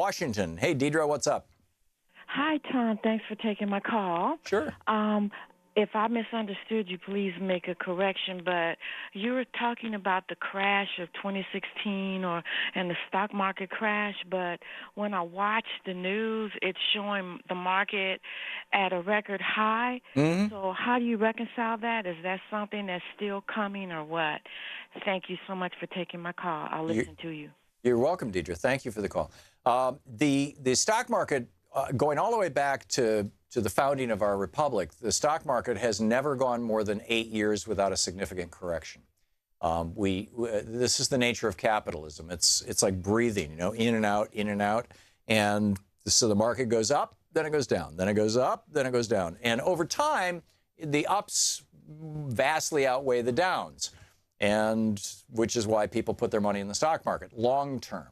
Washington. Hey, Deidre, what's up? Hi, Tom. Thanks for taking my call. Sure. If I misunderstood you, please make a correction. But you were talking about the crash of 2016 and the stock market crash. But when I watch the news, it's showing the market at a record high. hmm So how do you reconcile that? Is that something that's still coming or what? Thank you so much for taking my call. I'll You, listen to you. you're welcome, Deidre. Thank you for the call. The stock market, going all the way back to the founding of our republic, the stock market has never gone more than 8 years without a significant correction. This is the nature of capitalism. It's like breathing, in and out, in and out. And so the market goes up, then it goes down, then it goes up, then it goes down. And over time, the ups vastly outweigh the downs, and which is why people put their money in the stock market long term.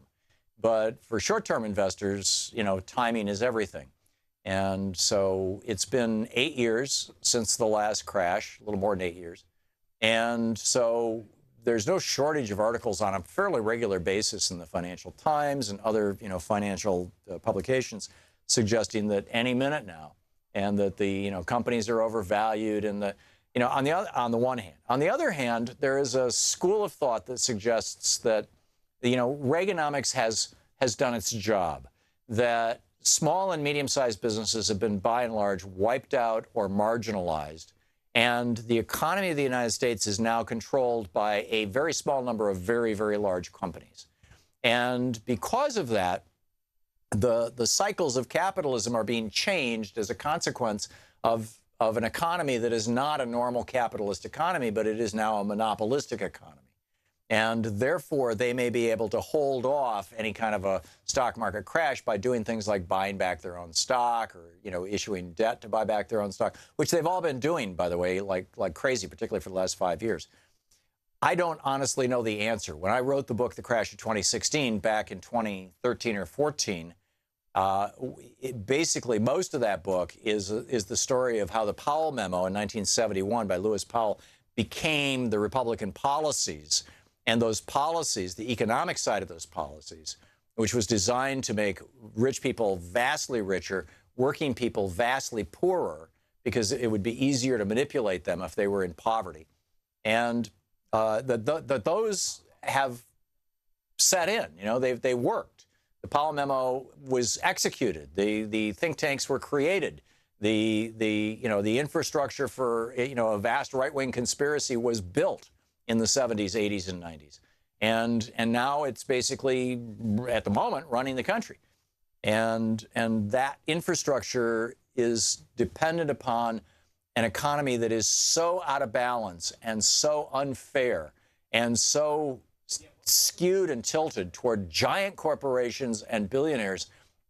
But for short-term investors, timing is everything. And so it's been 8 years since the last crash, a little more than 8 years. And so there's no shortage of articles on a fairly regular basis in the Financial Times and other, financial publications suggesting that any minute now, and that the, companies are overvalued, and the, on the one hand. On the other hand, there is a school of thought that suggests that, Reaganomics has done its job, that small and medium-sized businesses have been, by and large, wiped out or marginalized. And the economy of the United States is now controlled by a very small number of very, very large companies. And because of that, the cycles of capitalism are being changed as a consequence of an economy that is not a normal capitalist economy, but it is now a monopolistic economy. And therefore, they may be able to hold off any kind of a stock market crash by doing things like buying back their own stock, or issuing debt to buy back their own stock, which they've all been doing, by the way, like crazy, particularly for the last 5 years. I don't honestly know the answer. When I wrote the book, The Crash of 2016, back in 2013 or 14, basically most of that book is the story of how the Powell memo in 1971 by Lewis Powell became the Republican policies. And those policies, the economic side of those policies, which was designed to make rich people vastly richer, working people vastly poorer, because it would be easier to manipulate them if they were in poverty. And those have set in, they worked. The Powell memo was executed. The think tanks were created. The infrastructure for, a vast right-wing conspiracy was built in the 70s, 80s, and 90s. And now it's basically, at the moment, running the country. And that infrastructure is dependent upon an economy that is so out of balance and so unfair and so skewed and tilted toward giant corporations and billionaires,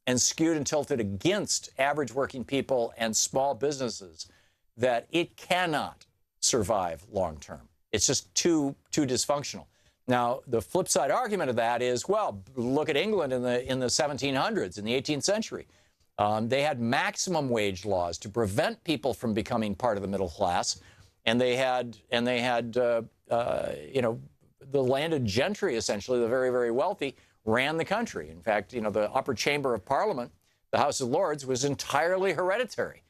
and skewed and tilted against average working people and small businesses, that it cannot survive long term. It's just too dysfunctional. Now, the flip side argument of that is, well, look at England in the 1700s, in the 18th century. They had maximum wage laws to prevent people from becoming part of the middle class, and they had the landed gentry, essentially, the very, very wealthy, ran the country. In fact, the upper chamber of Parliament, the House of Lords, was entirely hereditary.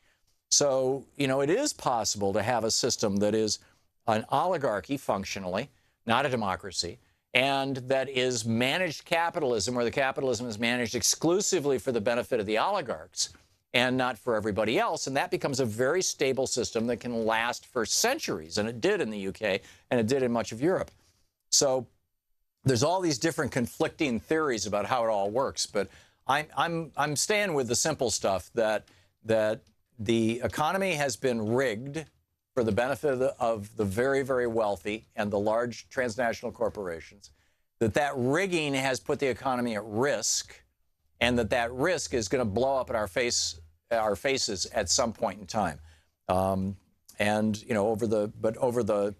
So, it is possible to have a system that is an oligarchy functionally, not a democracy, and that is managed capitalism, where the capitalism is managed exclusively for the benefit of the oligarchs and not for everybody else. And that becomes a very stable system that can last for centuries. And it did in the UK, and it did in much of Europe. So there's all these different conflicting theories about how it all works. But I'm staying with the simple stuff, that the economy has been rigged for the benefit of the very, very wealthy and the large transnational corporations, that rigging has put the economy at risk, and that risk is going to blow up in our faces at some point in time. Over the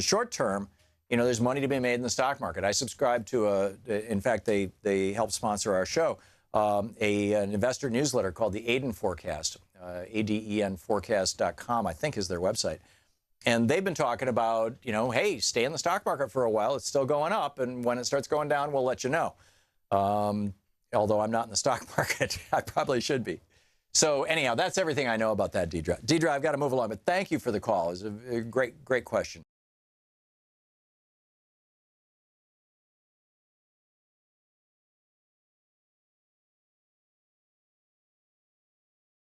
short term, there's money to be made in the stock market. I subscribe to in fact, they help sponsor our show, an investor newsletter called the Aden Forecast. ADENforecast.com, I think, is their website. And they've been talking about, hey, stay in the stock market for a while. It's still going up. And when it starts going down, we'll let you know. although I'm not in the stock market. I probably should be. So anyhow, that's everything I know about that, Deidre. Deidre, I've got to move along, but thank you for the call. It was a great question.